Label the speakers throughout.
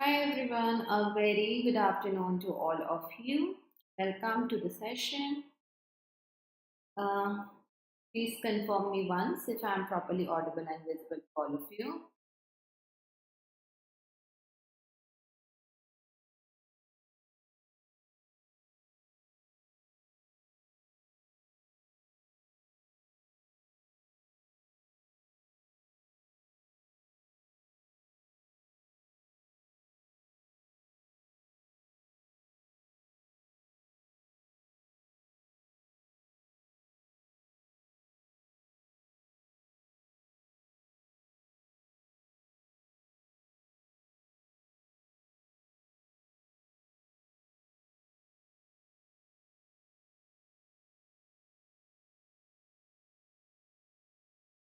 Speaker 1: Hi everyone, a very good afternoon to all of you. Welcome to the session. Uh, Please confirm me once if I am properly audible and visible to all of you.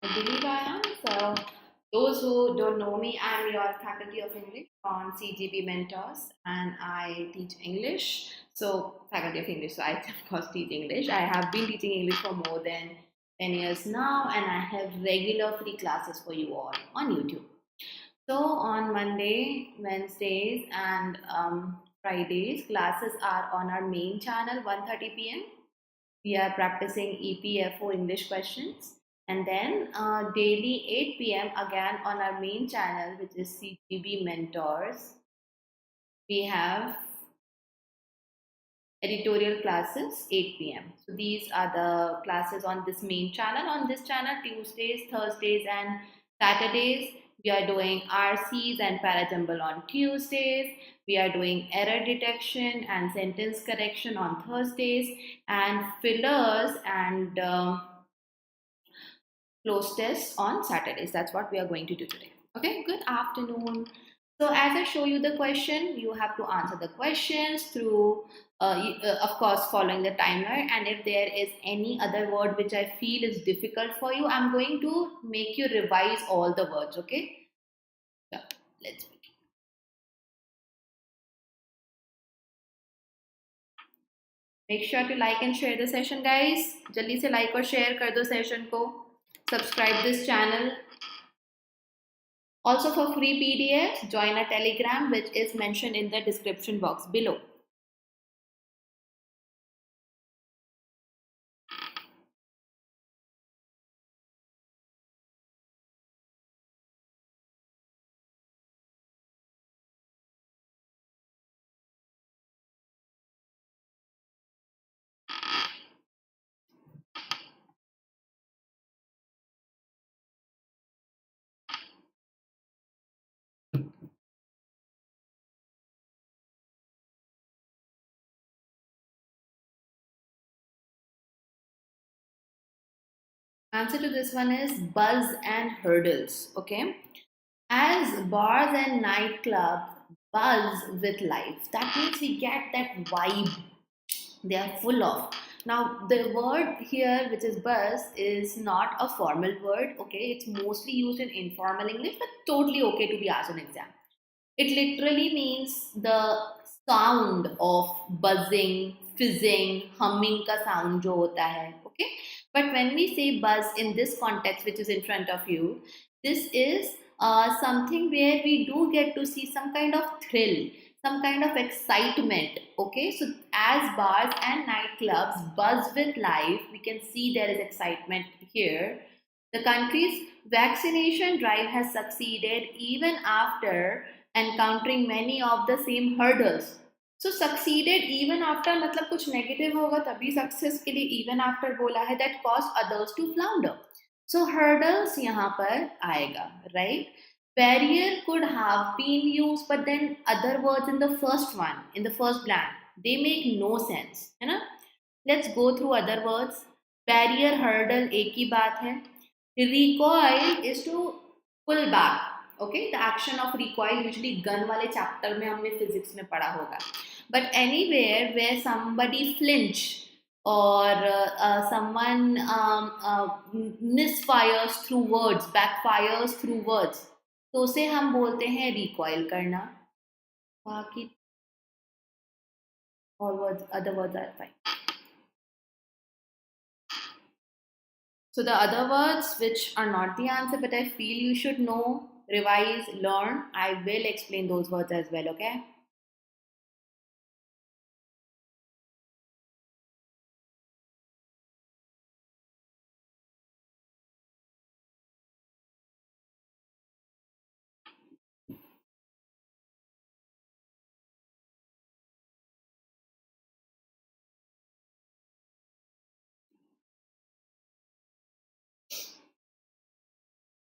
Speaker 1: I believe I am. So, those who don't know me, I am your faculty of English on CGB Mentors, and I teach English. So, faculty of English. So, I of course teach English. I have been teaching English for more than 10 years now, and I have regular free classes for you all on YouTube. So on Monday, Wednesdays, and Fridays, classes are on our main channel 1:30 p.m. We are practicing EPFO English questions, and then daily 8 p.m. again on our main channel, which is CGB Mentors. We have editorial classes 8 p.m. So these are the classes on this main channel. On this channel, Tuesdays, Thursdays, and Saturdays, we are doing RCs and parajumble on Tuesdays. We are doing error detection and sentence correction on Thursdays, and fillers and close tests on Saturdays. That's what we are going to do today. Okay, good afternoon. So as I show you the question, you have to answer the questions through, of course, following the timer. And if there is any other word which I feel is difficult for you, I'm going to make you revise all the words, okay? So let's begin. Make sure to like and share the session, guys. जल्दी से like और share कर दो session को. Subscribe this channel. Also for free PDF, join a Telegram which is mentioned in the description box below. Answer to this one is buzz and hurdles. Okay. As bars and nightclub buzz with life, that means we get that vibe they are full of. Now, the word here, which is buzz, is not a formal word. Okay. It's mostly used in informal English, but totally okay to be asked on exam. It literally means the sound of buzzing, fizzing, humming का sound जो होता है, okay? But when we say buzz in this context, which is in front of you, this is something where we do get to see some kind of thrill, some kind of excitement, okay? So as bars and nightclubs buzz with life, we can see there is excitement here. The country's vaccination drive has succeeded even after encountering many of the same hurdles. So succeeded even after मतलब कुछ negative होगा तभी success के लिए even after बोला है that caused others to flounder. So hurdles यहाँ पर आएगा, right? Barrier could have been used, but then other words in the first one, in the first blank, they make no sense, है ना? Let's go through other words. Barrier, hurdle, एक ही बात है. Recoil is to pull back. Okay, the action of recoil usually gun वाले chapter में हमने physics में पढ़ा होगा. But anywhere where somebody flinch or someone misfires through words, backfires through words, तो उसे हम बोलते हैं recoil करना. बाकी all words, other words are fine. So the other words which are not the answer but I feel you should know, revise, learn. I will explain those words as well, okay?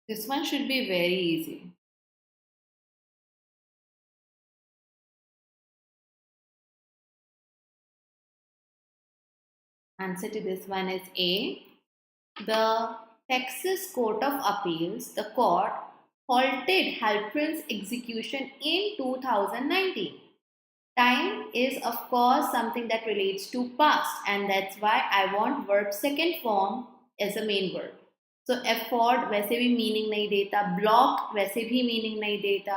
Speaker 1: This one should be very easy. Answer to this one is A. The Texas Court of Appeals, the court, halted Halperin's execution in 2019. Time is, of course, something that relates to past, and that's why I want verb second form as a main verb. So afford वैसे भी meaning नहीं देता, block वैसे भी meaning नहीं देता.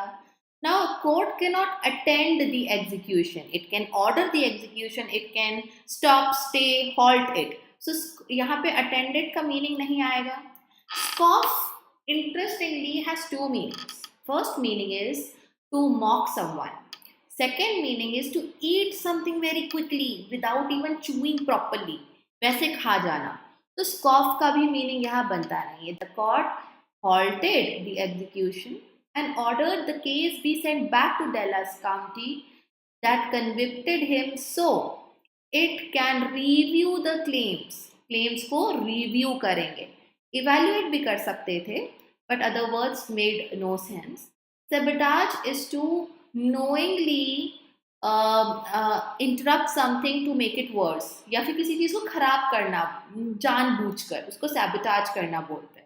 Speaker 1: Now a court cannot attend the execution. It can order the execution. It can stop, stay, halt it. So यहाँ पे attended का meaning नहीं आएगा. Scoff interestingly has two meanings. First meaning is to mock someone. Second meaning is to eat something very quickly without even chewing properly. वैसे खा जाना. तो scoff का भी meaning यहाँ बनता नहीं है. The court halted the execution and ordered the case be sent back to Dallas County that convicted him so it can review the claims. Claims को review करेंगे. Evaluate भी कर सकते थे, but other words made no sense. Sabotage is to knowingly interrupt something to make it worse, या फिर किसी चीज को खराब करना जानबूझकर, उसको sabotage करना बोलते हैं.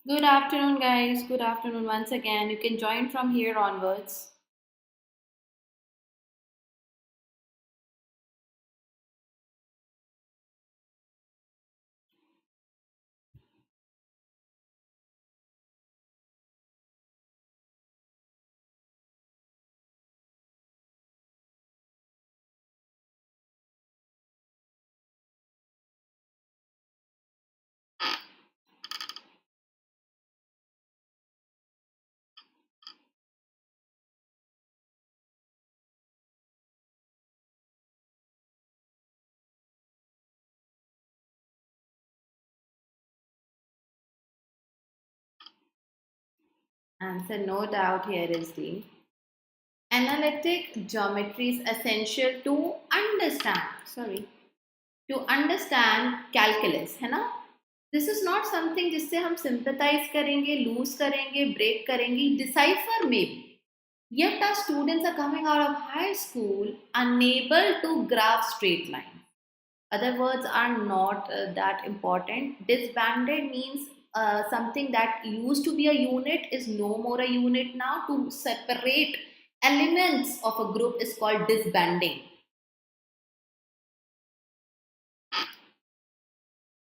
Speaker 1: Good afternoon, guys. Good afternoon once again. You can join from here onwards. Answer, no doubt, here is the analytic geometry is essential to understand. Sorry, to understand calculus, है ना? This is not something जिससे हम sympathize करेंगे, lose करेंगे, break करेंगे, decipher maybe. Yet our students are coming out of high school unable to graph straight lines. Other words are not that important. Disbanded means something that used to be a unit is no more a unit now. To separate elements of a group is called disbanding.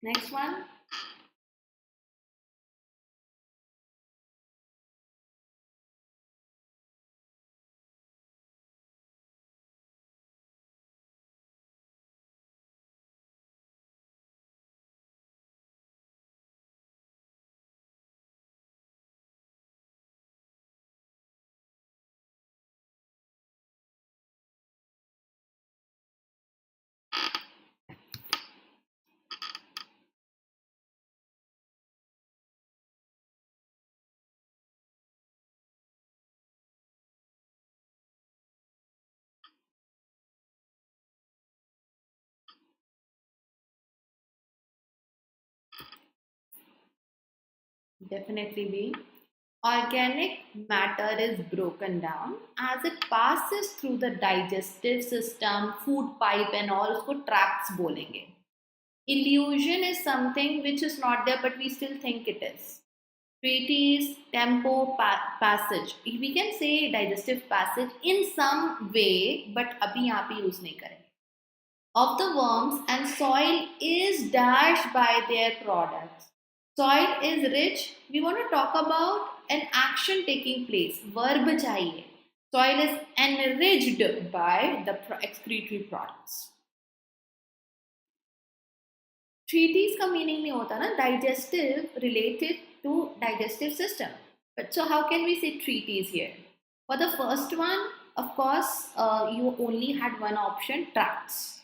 Speaker 1: Next one. Definitely B. Organic matter is broken down as it passes through the digestive system, food pipe and all, उसको tracts बोलेंगे. Illusion is something which is not there but we still think it is. Treatise, tempo, passage. We can say digestive passage in some way, but अभी यहाँ पे use नहीं करेंगे. Of the worms and soil is dashed by their products. Soil is rich. We want to talk about an action taking place. Verb चाहिए. Soil is enriched by the excretory products. Treatise का meaning नहीं होता ना, digestive related to digestive system. But so how can we say treatise here? For the first one, of course, you only had one option, tracts.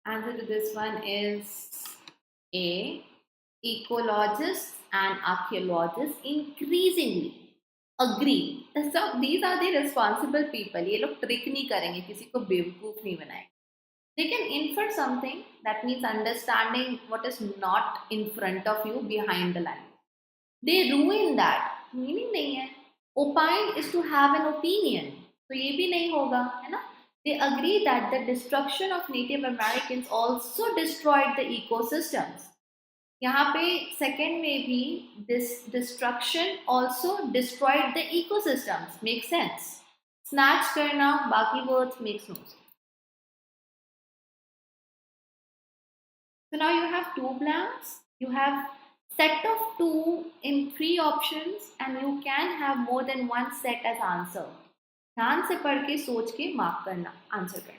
Speaker 1: Answer to this one is A. Ecologists and archaeologists increasingly agree. So these are the responsible people. ये लोग trick नहीं करेंगे, किसी को बेवकूफ नहीं बनाएंगे. They can infer something, that means understanding what is not in front of you behind the line. They ruin that. Meaning नहीं है. Opine is to have an opinion. तो ये भी नहीं होगा, है ना? They agree that the destruction of Native Americans also destroyed the ecosystems. यहाँ पे second में भी this destruction also destroyed the ecosystems. Makes sense. Snatch करना, बाकी words makes no sense. So now you have two blanks. You have set of two in three options, and you can have more than one set as answer. ध्यान से पढ़ के सोच के mark करना, answer करना.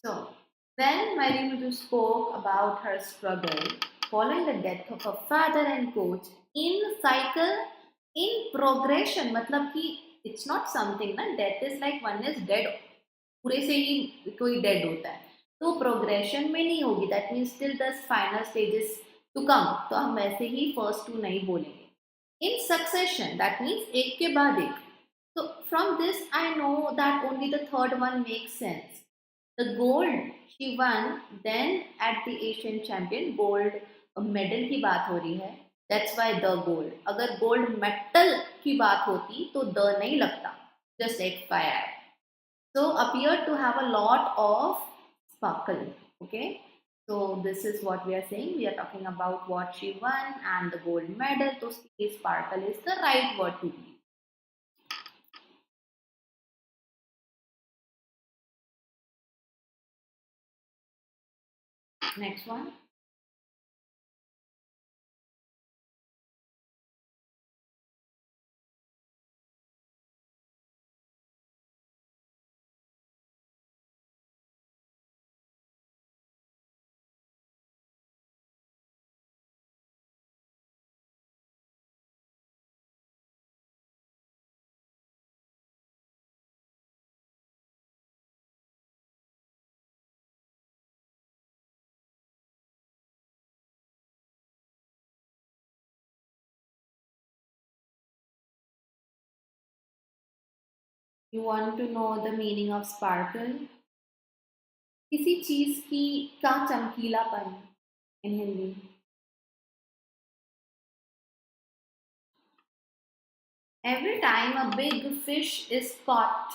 Speaker 1: So, when Mary Lou spoke about her struggle following the death of her father and coach in cycle, in progression, मतलब कि it's not something ना, death is like one is dead, पूरे से ही कोई dead होता है, तो progression में नहीं होगी, that means still the final stages to come, तो हम वैसे ही first two नहीं बोलेंगे. In succession, that means एक के बाद एक. So from this I know that only the third one makes sense. The gold she won then at the Asian champion, gold medal की बात हो रही है, that's why the gold. अगर gold medal की बात होती तो the नहीं लगता, just FYI. So appeared to have a lot of sparkle. Okay, so this is what we are saying. We are talking about what she won and the gold medal. So sparkle is the right word to use. Next one. You want to know the meaning of sparkle? किसी चीज की का चमकीलापन in Hindi. Every time a big fish is caught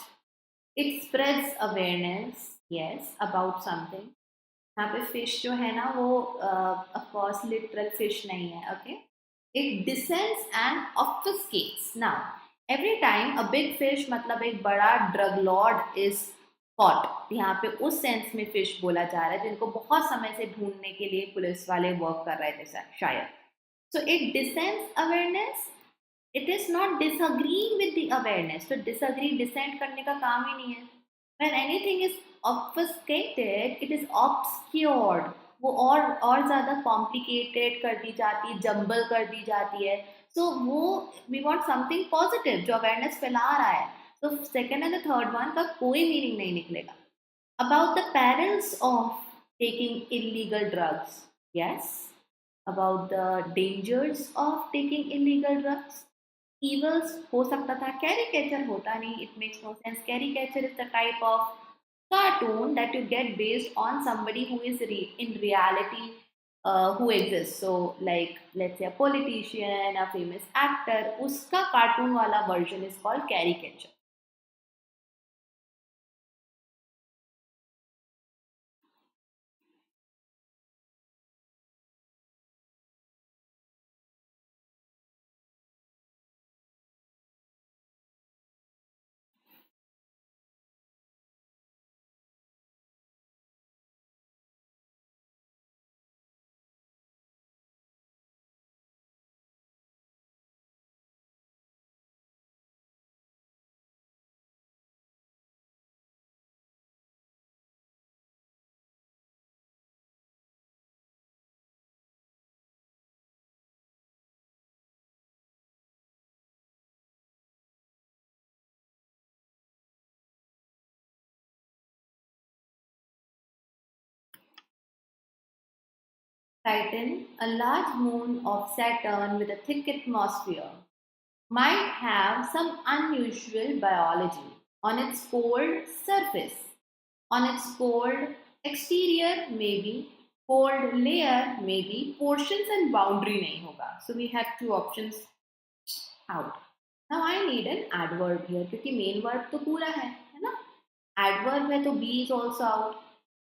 Speaker 1: It spreads awareness, yes, about something. यहाँ पे fish जो है ना वो ऑफ कोर्स लिटरल फिश नहीं है, okay. It descends and obfuscates. Now every time a big fish मतलब एक बड़ा ड्रग लॉर्ड इज कॉट. यहाँ पे उस सेंस में फिश बोला जा रहा है जिनको बहुत समय से ढूंढने के लिए पुलिस वाले वर्क कर रहे थे शायद. So it descends awareness. It is not disagreeing with the awareness. तो डिसअग्री डिसेंट करने का काम ही नहीं है. When anything is obfuscated, it is obscured. वो और ज़्यादा complicated कर दी जाती है, जम्बल कर दी जाती है. So वो we want something positive जो awareness फैला रहा है. So second and the third one का कोई meaning नहीं निकलेगा. About the perils of taking illegal drugs. Yes. About the dangers of taking illegal drugs. Evils हो सकता था. Caricature होता नहीं. It makes no sense. Caricature is the type of cartoon that you get based on somebody who is in reality who exists. So like let's say a politician, a famous actor, उसका cartoon वाला version is called caricature. Titan, a large moon of Saturn with a thick atmosphere, might have some unusual biology on its cold surface. On its cold exterior, maybe, cold layer, maybe, portions and boundary nahi hoga. So we have two options out. Now I need an adverb here क्योंकि main verb तो पूरा है ना? Adverb है तो be is also out.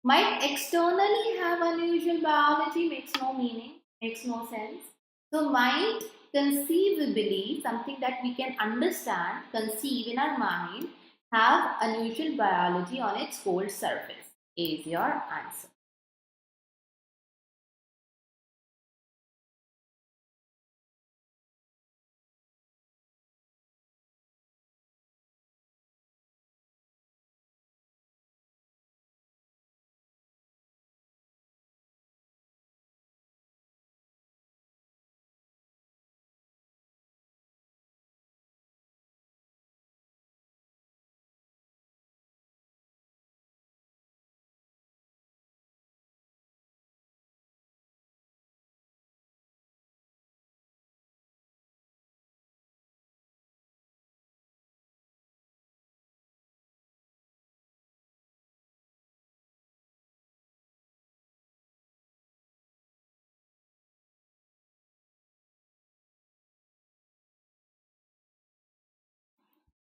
Speaker 1: Might externally have unusual biology makes no meaning, makes no sense. So might conceivably, something that we can understand, conceive in our mind, have unusual biology on its cold surface is your answer.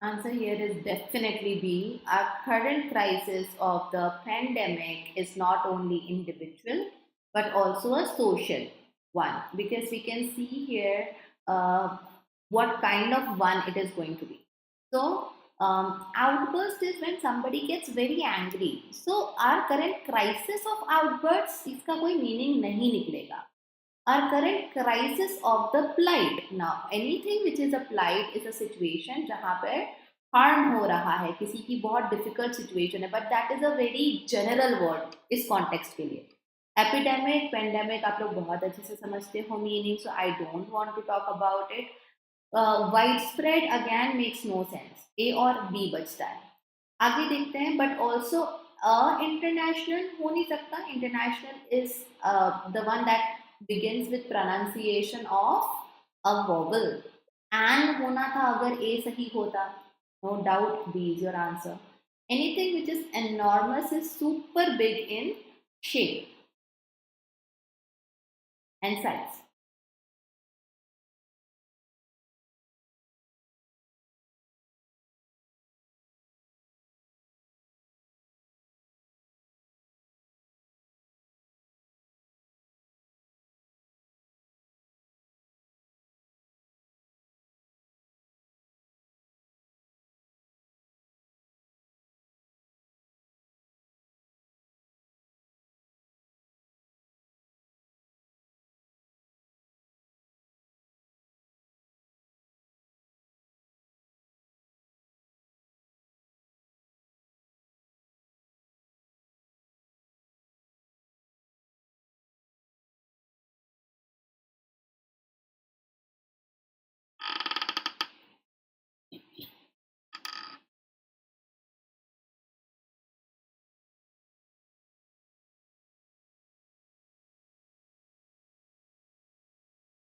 Speaker 1: Answer here is definitely B. Our current crisis of the pandemic is not only individual but also a social one because we can see here what kind of one it is going to be. So, outburst is when somebody gets very angry. So, our current crisis of outbursts, इसका कोई meaning नहीं निकलेगा. Our current crisis of the plight. Now, anything which is a plight is a situation जहाँ पर harm हो रहा है, किसी की बहुत difficult situation है, but that is a very general word इस context के लिए. Epidemic, pandemic आप लोग बहुत अच्छे से समझते हो meaning, so I don't want to talk about it. Widespread again makes no sense. A और B बचता है. आगे देखते हैं, but also international हो नहीं सकता. International is the one that begins with pronunciation of a vowel. And होना था अगर A सही होता. No doubt B is your answer. Anything which is enormous is super big in shape and size.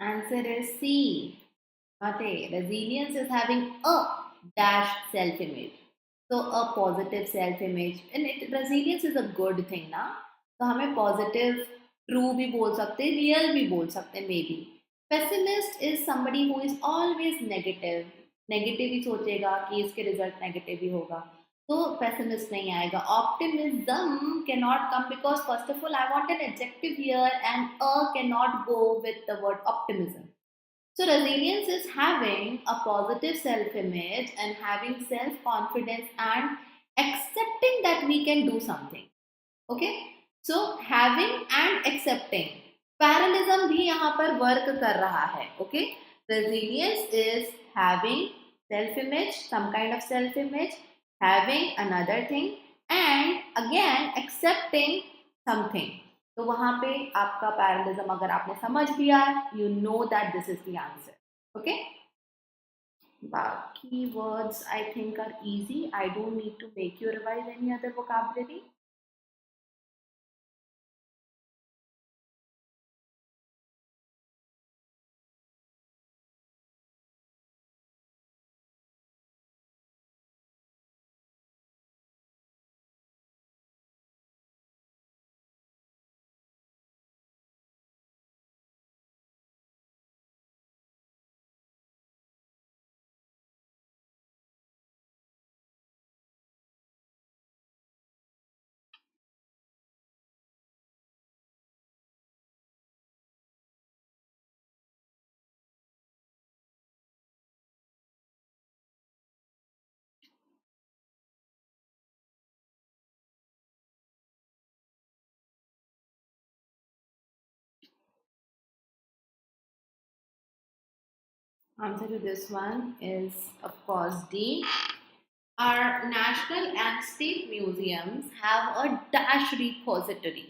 Speaker 1: Answer is C. Not A. Resilience is having a dash self-image. So a positive self-image. And resilience is a good thing ना. तो हमें positive, true भी बोल सकते हैं, real भी बोल सकते हैं maybe. Pessimist is somebody who is always negative. Negative ही सोचेगा कि इसके result negative ही होगा. तो pessimist नहीं आएगा. Optimism cannot come because first of all I want an adjective here and a cannot go with the word optimism. So, resilience is having a positive self image and having self confidence and accepting that we can do something. Okay? So, having and accepting. Parallelism भी यहाँ पर work कर रहा है. Okay? Resilience is having self image, some kind of self image, having another thing, and again accepting something. तो वहां पे आपका पैरलिज्म अगर आपने समझ लिया, you know that this is the answer. Okay, बाकी words I think are easy. I don't need to make you revise any other vocabulary. Answer to this one is, of course, D. Our national and state museums have a dash repository.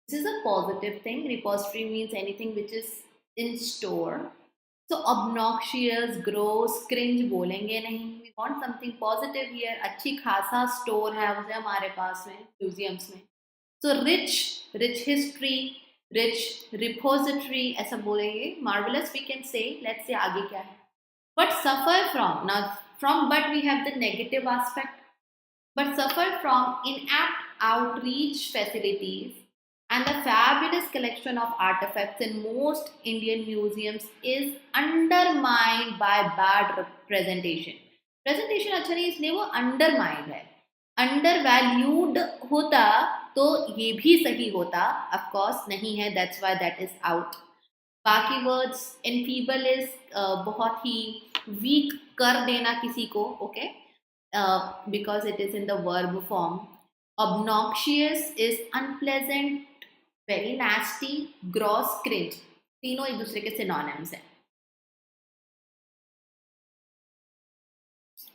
Speaker 1: This is a positive thing. Repository means anything which is in store. So obnoxious, gross, cringe बोलेंगे नहीं. We want something positive here. अच्छी खासा store है उसे हमारे पास में museums में. So rich history, rich repository ऐसा बोलेंगे. Marvelous we can say. Let's say आगे क्या है. But suffer from, now from but we have the negative aspect. But suffer from inapt outreach facilities and the fabulous collection of artifacts in most Indian museums is undermined by bad presentation. Presentation अच्छा नहीं, इसलिए वो undermined है. Undervalued होता तो ये भी सही होता, of course नहीं है, that's why that is out. बाकी वर्ड्स, enfeeble is बहुत ही वीक कर देना किसी को. Okay, because it is in the verb form. Obnoxious is unpleasant, very nasty, gross, cringe. तीनों एक दूसरे के synonyms हैं.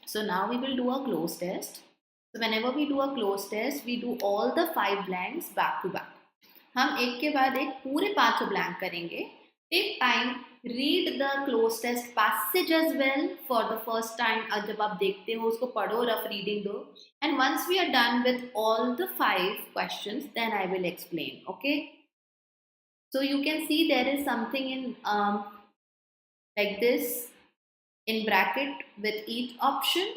Speaker 1: So now we will do a cloze test. So whenever we do a cloze test, we do all the 5 blanks back to back. हम एक के बाद एक पूरे 5 blank करेंगे. Take time, read the cloze test passage as well for the first time. जब आप देखते हो उसको पढ़ो, rough reading दो. And once we are done with all the 5 questions, then I will explain. Okay. So you can see there is something in like this in bracket with each option.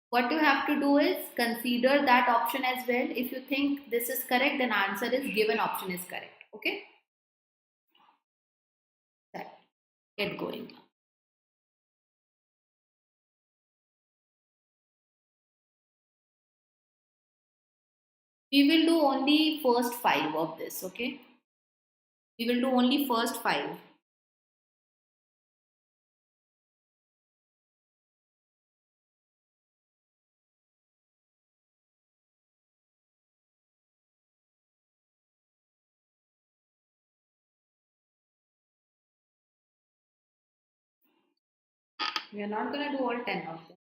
Speaker 1: What you have to do is consider that option as well. If you think this is correct, then answer is given option is correct. Okay. Get going. We will do only first 5 of this. Okay. We will do only first 5. We are not going to do all 10 of them.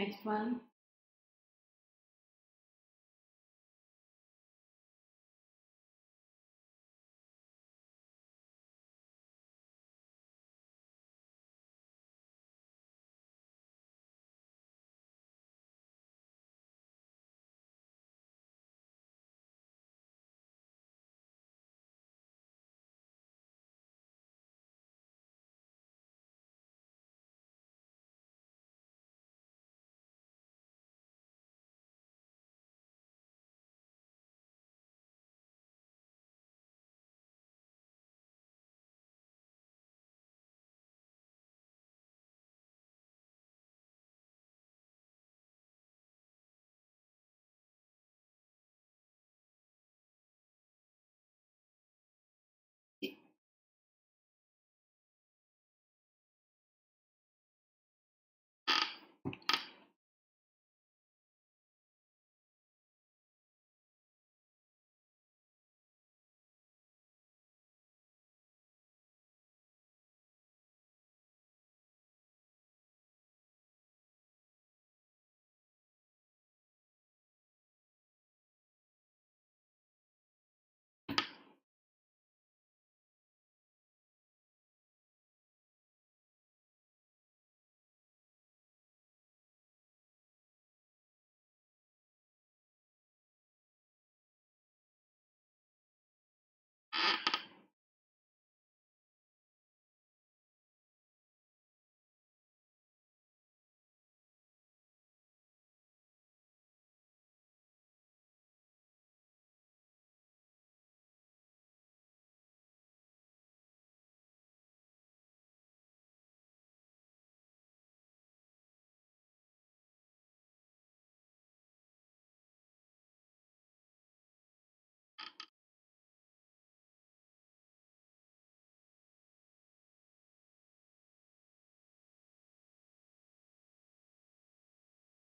Speaker 1: Next one.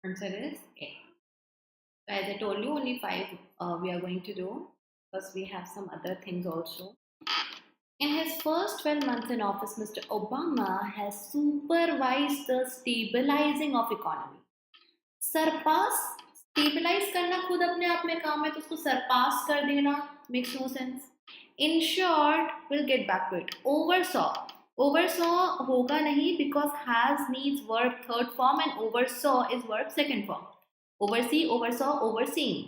Speaker 1: Answer is A. So as I told you, only five we are going to do because we have some other things also. In his first 12 months in office, Mr. Obama has supervised the stabilizing of economy. सरपास stabilize करना खुद अपने आप में काम है तो उसको सरपास कर देना makes no sense. In short will get back to it. Oversaw. Oversaw होगा नहीं because has needs verb third form and oversaw is verb second form. Oversee, oversaw, overseeing.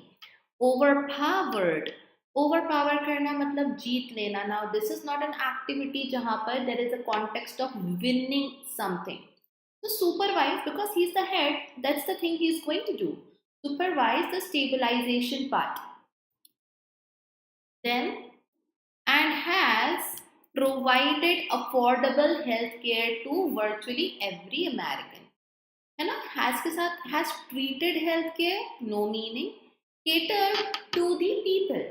Speaker 1: Overpowered. Overpower करना मतलब जीत लेना. Now this is not an activity जहां पर there is a context of winning something. So supervise, because he's the head, that's the thing he's going to do. Supervise the stabilization part. Then, and has provided affordable health care to virtually every American. है ना? Has के साथ has treated health care, no meaning. Catered to the people.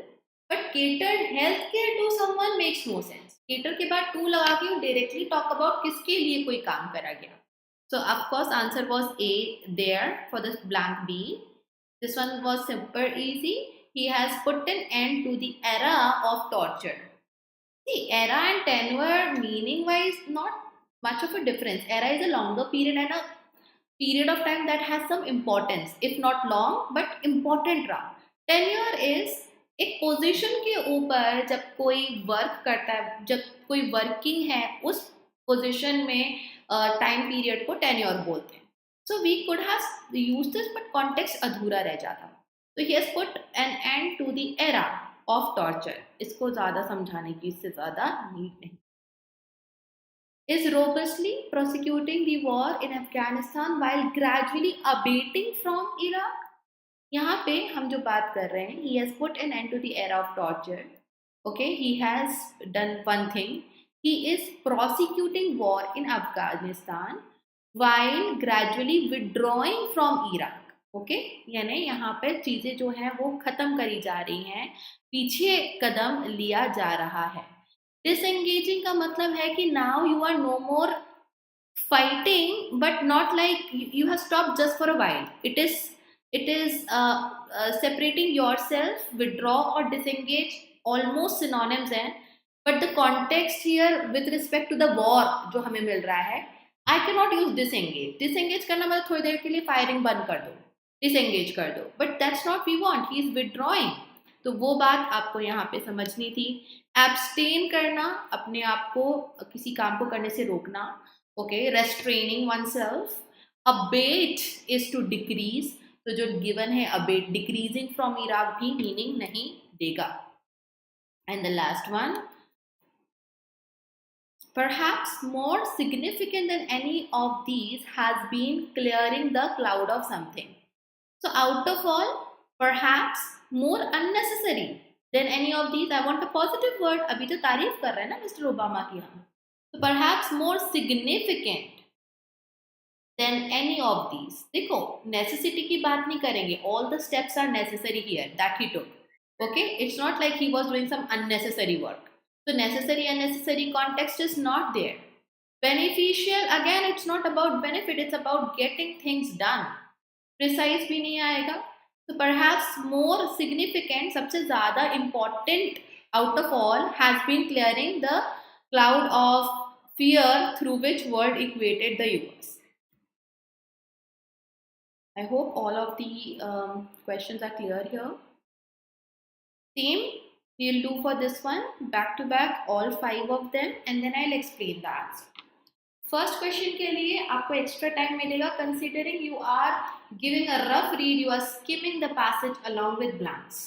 Speaker 1: But catered health care to someone makes no sense. Cater के बाद to लगा के you directly talk about किसके लिए कोई काम करा गया. So of course answer was A there for this blank B. This one was super easy. He has put an end to the era of torture. See, era and tenure meaning wise not much of a difference. Era is a longer period and a period of time that has some importance, if not long but important रहा. Tenure is एक position के ऊपर जब कोई work करता है, जब कोई वर्किंग है उस पोजीशन में टाइम पीरियड को टेन्योर बोलते हैं. So we could have used this but context अधूरा रह जाता. तो he has put an end to the era of torture. इसको ज्यादा समझाने की इससे ज्यादा नीड नहीं. Is robustly prosecuting the war in Afghanistan while gradually abating from Iraq. यहाँ पे हम जो बात कर रहे हैं, he has put an end to the era of torture. Okay, he has done one thing. He is prosecuting war in Afghanistan while gradually withdrawing from Iraq. Okay, यानी यहाँ पे चीजें जो हैं वो खत्म करी जा रही हैं, पीछे कदम लिया जा रहा है. Disengaging का मतलब है कि now you are no more fighting, but not like you have stopped just for a while. It is separating yourself. Withdraw or disengage almost synonyms हैं, but the context here with respect to the war जो हमें मिल रहा है, I can not use disengage, disengage करना मतलब थोड़ी देर के लिए फायरिंग बंद कर दो, डिसएंगेज कर दो, but that's not we want, he is withdrawing. तो वो बात आपको यहाँ पे समझनी थी। एब्सटेन करना, अपने आप को किसी काम को करने से रोकना, okay, restraining oneself. Abate is to decrease, तो जो गिवन है अबेट, डिक्रीजिंग फ्रॉम इराक भी मीनिंग नहीं देगा। And the last one, perhaps more significant than any of these has been clearing the cloud of something. So, out of all, perhaps more unnecessary than any of these. I want a positive word. अभी तो तारीफ कर रहे हैं ना mister Obama की हम. So, perhaps more significant than any of these. देखो, necessity की बात नहीं करेंगे. All the steps are necessary here that he took. Okay, it's not like he was doing some unnecessary work. So necessary unnecessary context is not there. Beneficial, again, it's not about benefit, it's about getting things done. Precise भी नहीं आएगा. So perhaps more significant, सबसे ज़्यादा important out of all has been clearing the cloud of fear through which world equated the US. I hope all of the questions are clear here. Same we'll do for this one, back to back all 5 of them, and then I'll explain the answer. First question के लिए आपको extra time मिलेगा, considering you are giving a rough read, you are skimming the passage along with blanks.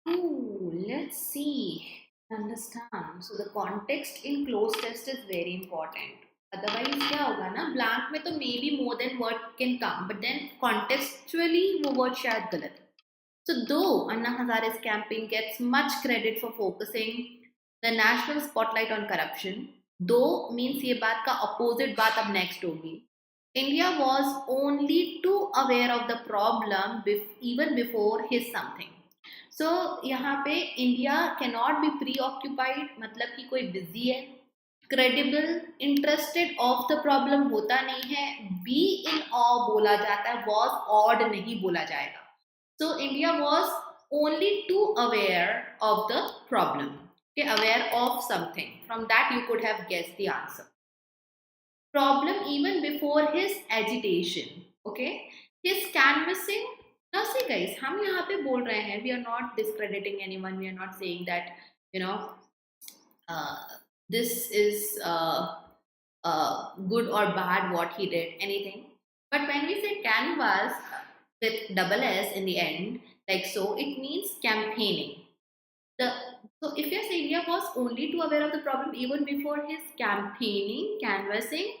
Speaker 1: Oh, let's see. Understand. So the context in close test is very important. Otherwise क्या होगा ना, blank में तो maybe more than word can come, but then contextually वो word शायद गलत है. So though Anna Hazare's campaign gets much credit for focusing the national spotlight on corruption, though means ये बात का opposite बात अब next होगी. India was only too aware of the problem even before his something. So यहाँ पे India cannot be preoccupied, मतलब कि कोई बिजी है, credible, interested of the problem होता नहीं है, be in awe बोला जाता है, was awed नहीं बोला जाएगा. So India was only too aware of the problem, okay, aware of something. From that you could have guessed the answer. Problem even before his agitation, okay, his canvassing. Now see guys, हम यहाँ पे बोल रहे हैं, we are not discrediting anyone, we are not saying that, you know, uh, this is good or bad what he did, anything. But when we say canvas with double S in the end, like so, it means campaigning. The So if you say India was only too aware of the problem even before his campaigning, canvassing,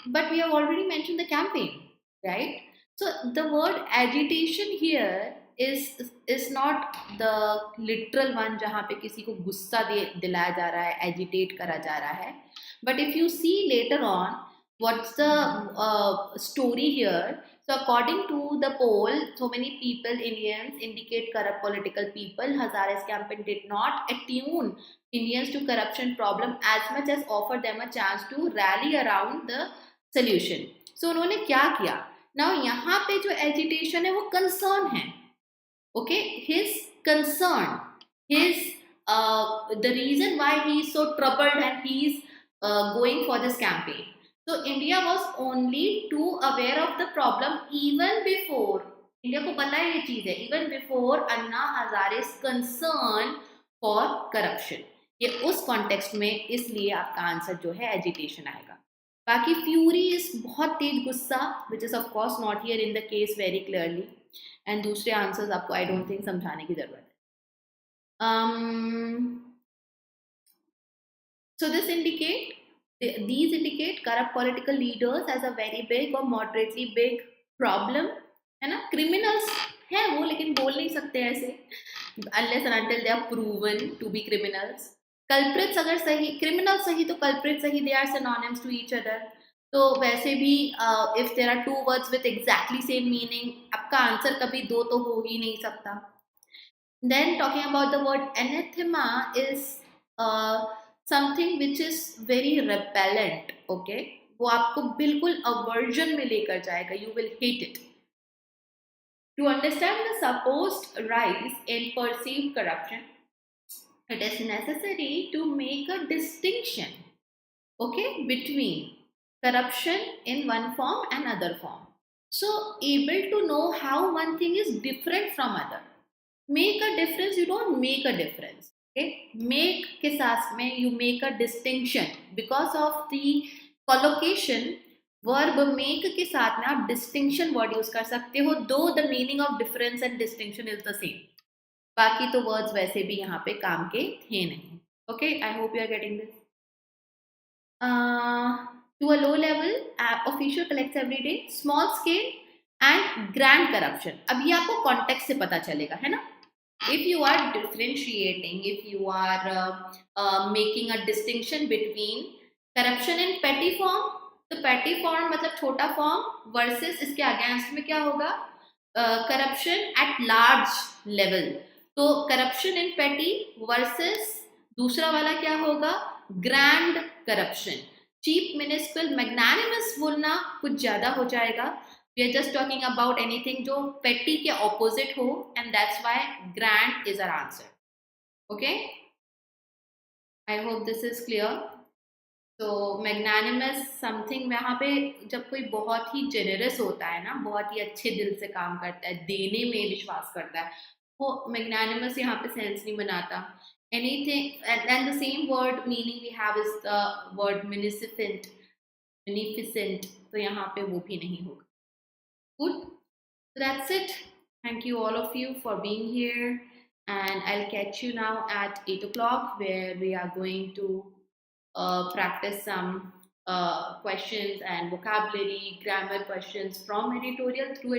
Speaker 1: but we have already mentioned the campaign, right? So the word agitation here is not the literal one जहाँ पे किसी को गुस्सा दिलाया जा रहा है, agitate करा जा रहा है. But if you see later on, what's the story here? So according to the poll, so many people, Indians, indicate corrupt political people. Hazare's campaign did not attune Indians to corruption problem as much as offer them a chance to rally around the solution. So उन्होंने क्या किया? Now यहाँ पे जो agitation है वो concern है. Okay, his concern, his the reason why he is so troubled and he is going for this campaign. So India was only too aware of the problem even before. India को पता है ये चीज है, even before Anna Hazare's concern for corruption. ये उस context में, इसलिए आपका आंसर जो है एजिटेशन आएगा. बाकी फ्यूरी इज बहुत तेज गुस्सा, which is of course not here in the case very clearly. And दूसरे आंसर्स आपको आई डोंट थिंक समझाने की जरूरत है. So these indicate corrupt political leaders as a very big or moderately big problem, है ना. Criminals है वो, लेकिन बोल नहीं सकते ऐसे unless and until they are proven to be criminals. Culprits अगर सही, criminals सही तो culprits सही, they are synonyms to each other. तो वैसे भी if there are two words with exactly same meaning, आपका आंसर कभी दो तो हो ही नहीं सकता. Then talking about the word anathema is something which is very repellent, okay, वो आपको बिल्कुल aversion में लेकर जाएगा, you will hate it. To understand the supposed rise in perceived corruption, it is necessary to make a distinction, okay, between corruption in one form and other form. So able to know how one thing is different from other. Make a difference, you don't make a difference, okay. Make के साथ में you make a distinction because of the collocation. Verb make के साथ में आप distinction word use कर सकते हो, दो the meaning of difference and distinction is the same. बाकी तो वर्ड्स वैसे भी यहाँ पे काम के थे नहीं. Okay, I hope you are getting this. To a low level official collects every day, small scale and grand corruption. अभी आपको कॉन्टेक्स्ट से पता चलेगा, है ना. If you are differentiating, if you are making a distinction between corruption in petty form, तो petty form मतलब छोटा फॉर्म, वर्सेस इसके अगेंस्ट में क्या होगा, करप्शन एट लार्ज लेवल. तो करप्शन इन पेटी वर्सेस दूसरा वाला क्या होगा, ग्रैंड करप्शन. चीप, मिनिस्कुल, मैग्नानिमस बोलना कुछ ज्यादा हो जाएगा. We are just talking about anything जो petty के opposite हो, and that's why grand is our answer. Okay? I hope this is clear. So magnanimous something, वहाँ पे जब कोई बहुत ही generous होता है ना, बहुत ही अच्छे दिल से काम करता है, देने में विश्वास करता है, वो magnanimous यहाँ पे sense नहीं बनाता. Anything, and the same word meaning we have is the word beneficent. तो यहाँ पे वो भी नहीं होगा. Good. So that's it. Thank you all of you for being here. And I'll catch you now at 8 o'clock, where we are going to practice some questions and vocabulary, grammar questions from editorial through